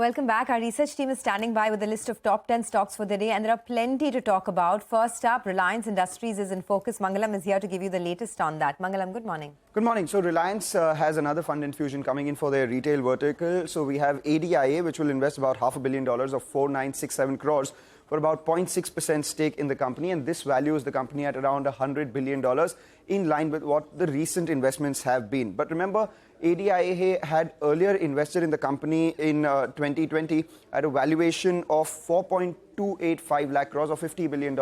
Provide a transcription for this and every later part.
Welcome back. Our research team is standing by with a list of top 10 stocks for the day, and there are plenty to talk about. First up, Reliance Industries is in focus. Mangalam is here to give you the latest on that. Mangalam, good morning. Good morning. So Reliance has another fund infusion coming in for their retail vertical. So we have ADIA, which will invest about $500 million of 4,967 crores for about 0.6% stake in the company, and this values the company at around $100 billion, in line with what the recent investments have been. But remember, ADIA had earlier invested in the company in 2020 at a valuation of 4.285 lakh crores or $50 billion.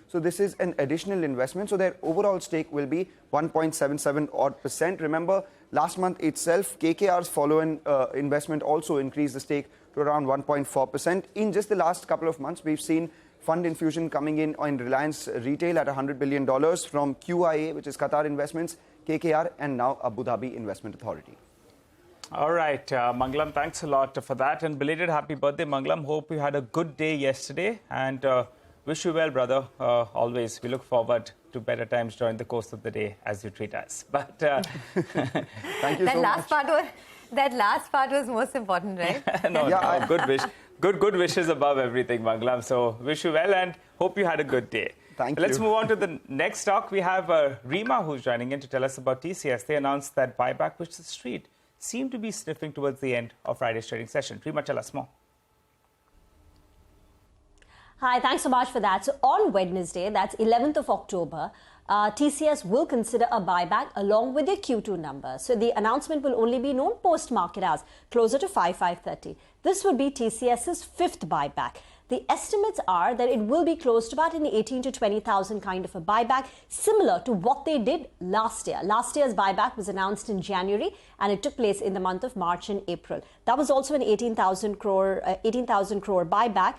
So this is an additional investment. So their overall stake will be 1.77 odd percent. Remember, last month itself, KKR's follow-on investment also increased the stake to around 1.4%. In just the last couple of months, we've seen fund infusion coming in on Reliance Retail at $100 billion from QIA, which is Qatar Investments, KKR, and now Abu Dhabi Investment Authority. All right, Mangalam, thanks a lot for that. And belated happy birthday, Mangalam. Hope you had a good day yesterday. And wish you well, brother. Always. We look forward to better times during the course of the day as you treat us. But thank you so much. That last part was most important, right? No, good wish. Good wishes above everything, Mangalam. So wish you well and hope you had a good day. Thank you. Let's move on to the next stock. We have Rima, who's joining in to tell us about TCS. They announced that buyback, which the street seemed to be sniffing towards the end of Friday's trading session. Rima, tell us more. Hi, thanks so much for that. So on Wednesday, that's 11th of October, TCS will consider a buyback along with their Q2 numbers. So the announcement will only be known post-market hours, closer to 5:30. This would be TCS's fifth buyback. The estimates are that it will be close to about an 18 to 20,000 kind of a buyback, similar to what they did last year. Last year's buyback was announced in January and it took place in the month of March and April. That was also an 18,000 crore buyback,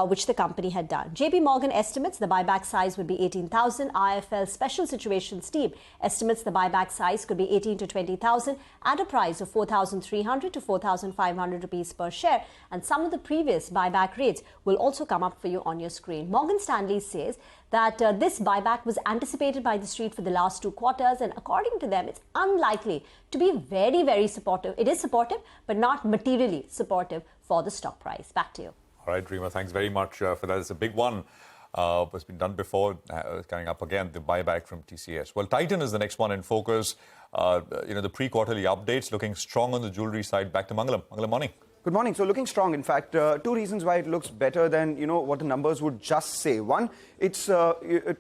which the company had done. JP Morgan estimates the buyback size would be 18,000. IIFL Special Situations Team estimates the buyback size could be 18 to 20,000 at a price of 4,300 to 4,500 rupees per share. And some of the previous buyback rates will also come up for you on your screen. Morgan Stanley says that this buyback was anticipated by the street for the last 2 quarters, and according to them, it's unlikely to be very, very supportive. It is supportive, but not materially supportive for the stock price. Back to you. All right, Rima, thanks very much for that. It's a big one. It's been done before, coming up again, the buyback from TCS. Well, Titan is the next one in focus. The pre-quarterly updates looking strong on the jewelry side. Back to Mangalam. Mangalam, morning. Good morning. So looking strong, in fact, 2 reasons why it looks better than, what the numbers would just say. One, it's a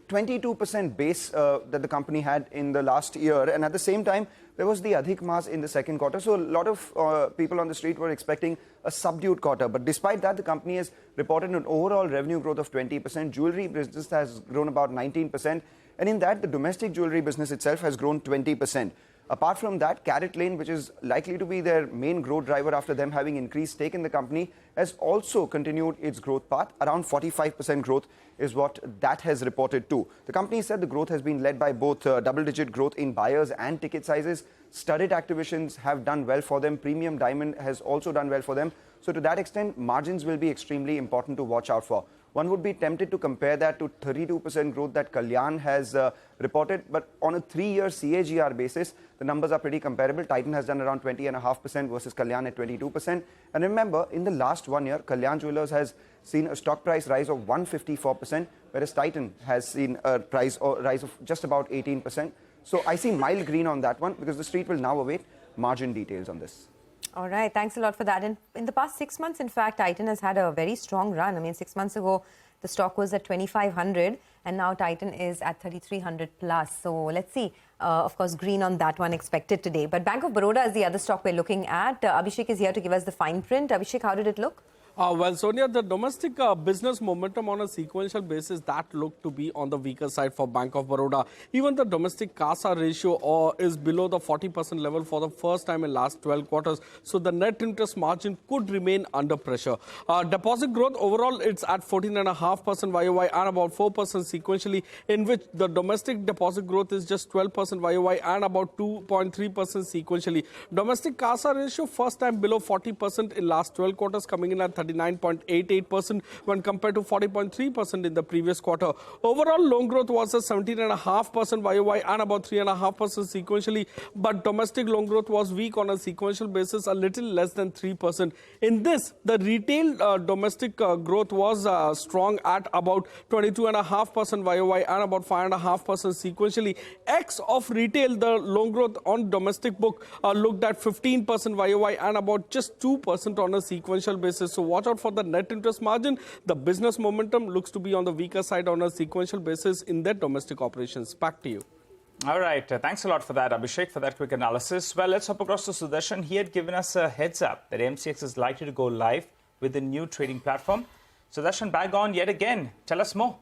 22% base that the company had in the last year. And at the same time, there was the Adhik Maas in the second quarter. So a lot of people on the street were expecting a subdued quarter. But despite that, the company has reported an overall revenue growth of 20%. Jewelry business has grown about 19%. And in that, the domestic jewelry business itself has grown 20%. Apart from that, CaratLane, which is likely to be their main growth driver after them having increased stake in the company, has also continued its growth path. Around 45% growth is what that has reported too. The company said the growth has been led by both double-digit growth in buyers and ticket sizes. Studded activations have done well for them. Premium diamond has also done well for them. So to that extent, margins will be extremely important to watch out for. One would be tempted to compare that to 32% growth that Kalyan has reported. But on a 3-year CAGR basis, the numbers are pretty comparable. Titan has done around 20.5% versus Kalyan at 22%. And remember, in the last 1 year, Kalyan Jewellers has seen a stock price rise of 154%, whereas Titan has seen a rise of just about 18%. So I see mild green on that one because the street will now await margin details on this. All right, thanks a lot for that. And in the past 6 months, in fact, Titan has had a very strong run. I mean, 6 months ago, the stock was at 2,500 and now Titan is at 3,300 plus. So let's see. Of course, green on that one expected today. But Bank of Baroda is the other stock we're looking at. Abhishek is here to give us the fine print. Abhishek, how did it look? Well, Sonia, the domestic business momentum on a sequential basis, that looked to be on the weaker side for Bank of Baroda. Even the domestic CASA ratio is below the 40% level for the first time in last 12 quarters. So the net interest margin could remain under pressure. Deposit growth overall, it's at 14.5% YOY and about 4% sequentially, in which the domestic deposit growth is just 12% YOY and about 2.3% sequentially. Domestic CASA ratio, first time below 40% in last 12 quarters, coming in at 39.88% when compared to 40.3% in the previous quarter. Overall loan growth was a 17.5% YOY and about 3.5% sequentially, but domestic loan growth was weak on a sequential basis, a little less than 3%. In this, the retail domestic growth was strong at about 22.5% YOY and about 5.5% sequentially. X of retail, the loan growth on domestic book looked at 15% YOY and about just 2% on a sequential basis. So watch out for the net interest margin. The business momentum looks to be on the weaker side on a sequential basis in their domestic operations. Back to you. All right. Thanks a lot for that, Abhishek, for that quick analysis. Well, let's hop across to Sudarshan. He had given us a heads up that MCX is likely to go live with a new trading platform. Sudarshan, back on yet again. Tell us more.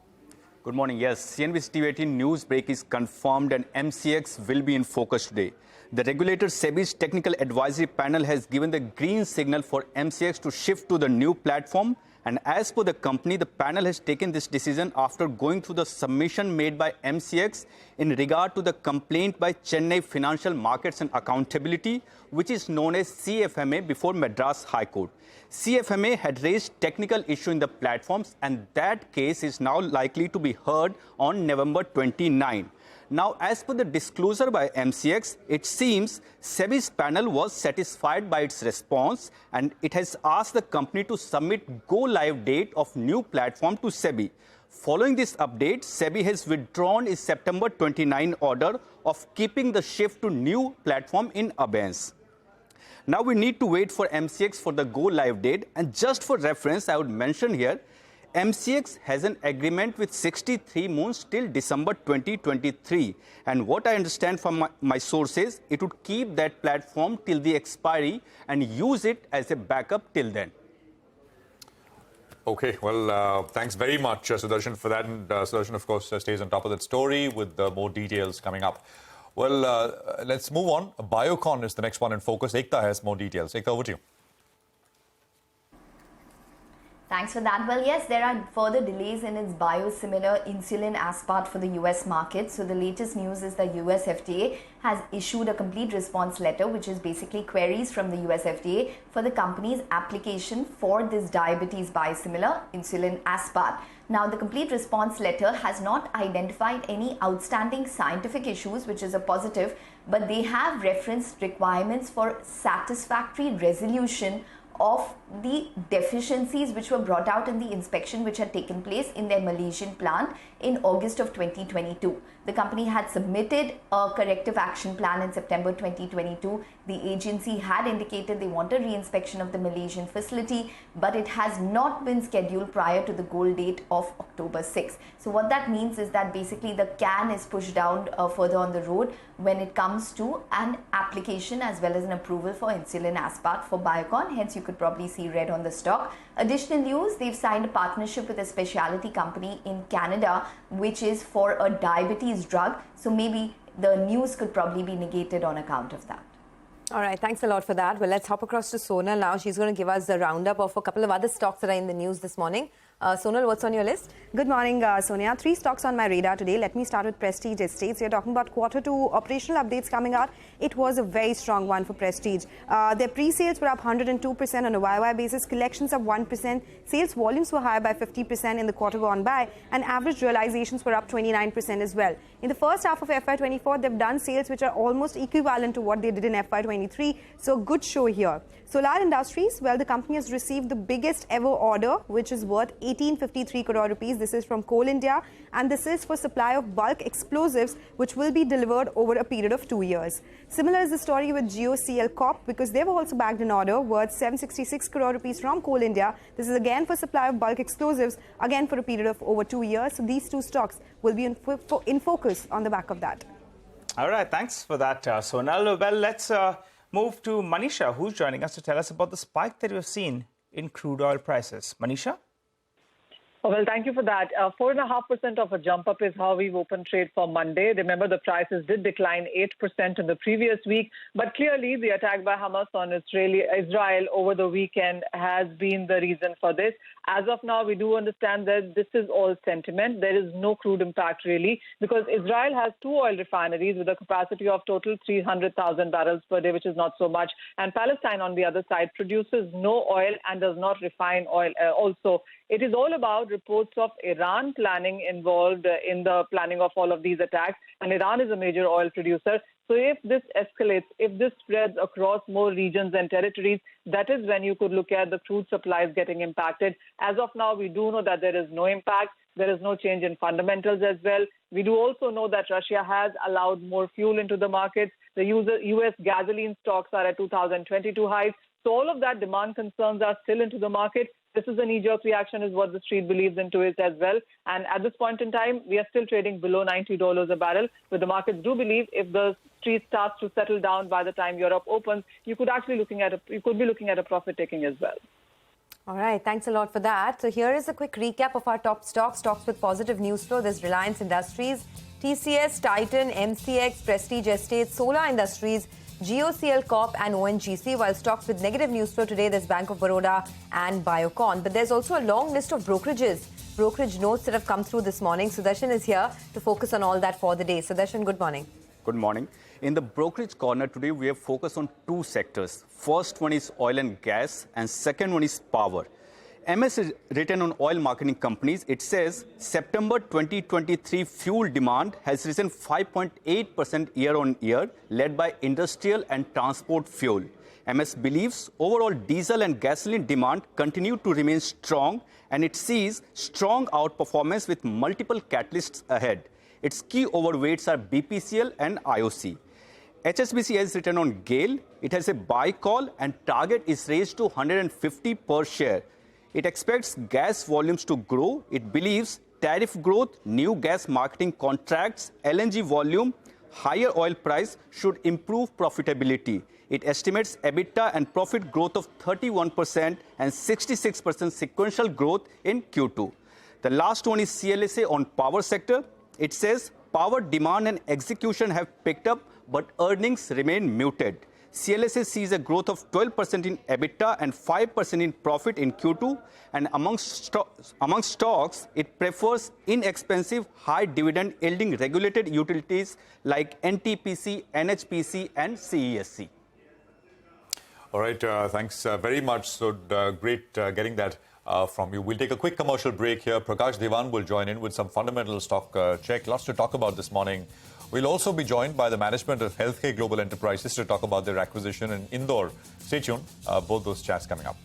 Good morning. Yes, CNBC TV18 news break is confirmed and MCX will be in focus today. The regulator SEBI's technical advisory panel has given the green signal for MCX to shift to the new platform. And as per the company, the panel has taken this decision after going through the submission made by MCX in regard to the complaint by Chennai Financial Markets and Accountability, which is known as CFMA, before Madras High Court. CFMA had raised technical issue in the platforms, and that case is now likely to be heard on November 29. Now, as per the disclosure by MCX, it seems SEBI's panel was satisfied by its response, and it has asked the company to submit go-live date of new platform to SEBI. Following this update, SEBI has withdrawn its September 29 order of keeping the shift to new platform in abeyance. Now we need to wait for MCX for the go-live date, and just for reference, I would mention here, MCX has an agreement with 63 moons till December 2023. And what I understand from my sources, it would keep that platform till the expiry and use it as a backup till then. Okay, well, thanks very much, Sudarshan, for that. And Sudarshan, of course, stays on top of that story with more details coming up. Well, let's move on. Biocon is the next one in focus. Ekta has more details. Ekta, over to you. Thanks for that. Well, yes, there are further delays in its biosimilar insulin aspart for the US market. So the latest news is the US FDA has issued a complete response letter, which is basically queries from the US FDA for the company's application for this diabetes biosimilar insulin aspart. Now, the complete response letter has not identified any outstanding scientific issues, which is a positive, but they have referenced requirements for satisfactory resolution of the deficiencies which were brought out in the inspection which had taken place in their Malaysian plant in August of 2022. The company had submitted a corrective action plan in September 2022. The agency had indicated they want a reinspection of the Malaysian facility, but it has not been scheduled prior to the goal date of October 6. So what that means is that basically the can is pushed down further on the road when it comes to an application as well as an approval for insulin aspart for Biocon. Hence, you could probably see red on the stock. Additional news, they've signed a partnership with a specialty company in Canada, which is for a diabetes drug. So maybe the news could probably be negated on account of that. All right, thanks a lot for that. Well, let's hop across to Sonal now. She's going to give us the roundup of a couple of other stocks that are in the news this morning. Sonal, what's on your list? Good morning, Sonia. 3 stocks on my radar today. Let me start with Prestige Estates. You're talking about Q2 operational updates coming out. It was a very strong one for Prestige. Their pre-sales were up 102% on a YY basis. Collections up 1%. Sales volumes were higher by 50% in the quarter gone by. And average realizations were up 29% as well. In the first half of FY24, they've done sales which are almost equivalent to what they did in FY23. So good show here. Solar Industries, well, the company has received the biggest ever order, which is worth 1853 crore rupees. This is from Coal India, and this is for supply of bulk explosives, which will be delivered over a period of 2 years. Similar is the story with GOCL Corp, because they've also bagged an order worth 766 crore rupees from Coal India. This is again for supply of bulk explosives, again for a period of over 2 years. So these 2 stocks will be in focus on the back of that. All right, thanks for that, Sonal. Well, let's move to Manisha, who's joining us to tell us about the spike that we've seen in crude oil prices. Manisha? Oh, well, thank you for that. 4.5% of a jump up is how we've opened trade for Monday. Remember, the prices did decline 8% in the previous week. But clearly, the attack by Hamas on Israel over the weekend has been the reason for this. As of now, we do understand that this is all sentiment. There is no crude impact, really, because Israel has 2 oil refineries with a capacity of total 300,000 barrels per day, which is not so much. And Palestine, on the other side, produces no oil and does not refine oil also. It is all about reports of Iran planning involved in the planning of all of these attacks. And Iran is a major oil producer. So if this escalates, if this spreads across more regions and territories, that is when you could look at the crude supplies getting impacted. As of now, we do know that there is no impact. There is no change in fundamentals as well. We do also know that Russia has allowed more fuel into the markets. The U.S. gasoline stocks are at 2022 highs. So all of that demand concerns are still into the market. This is a knee-jerk reaction is what the street believes into it as well. And at this point in time, we are still trading below $90 a barrel. But the markets do believe if the street starts to settle down by the time Europe opens, you could be looking at a profit taking as well. All right, thanks a lot for that. So here is a quick recap of our top stocks with positive news flow. There's Reliance Industries, TCS, Titan, MCX, Prestige Estates, Solar Industries, GOCL Corp and ONGC, while stocks with negative news flow today, there's Bank of Baroda and Biocon. But there's also a long list of brokerage notes that have come through this morning. Sudarshan is here to focus on all that for the day. Sudarshan, good morning. Good morning. In the brokerage corner today, we have focused on 2 sectors. First one is oil and gas, and second one is power. MS is written on oil marketing companies. It says September 2023 fuel demand has risen 5.8% year-on-year, led by industrial and transport fuel. MS believes overall diesel and gasoline demand continue to remain strong, and it sees strong outperformance with multiple catalysts ahead. Its key overweights are BPCL and IOC. HSBC has written on GAIL. It has a buy call and target is raised to 150 per share. It expects gas volumes to grow. It believes tariff growth, new gas marketing contracts, LNG volume, higher oil price should improve profitability. It estimates EBITDA and profit growth of 31% and 66% sequential growth in Q2. The last one is CLSA on power sector. It says power demand and execution have picked up, but earnings remain muted. CLSA sees a growth of 12% in EBITDA and 5% in profit in Q2. And amongst stocks, it prefers inexpensive, high dividend yielding regulated utilities like NTPC, NHPC, and CESC. All right, thanks very much. So great getting that from you. We'll take a quick commercial break here. Prakash Devan will join in with some fundamental stock check. Lots to talk about this morning. We'll also be joined by the management of Healthcare Global Enterprises to talk about their acquisition in Indore. Stay tuned. Both those chats coming up.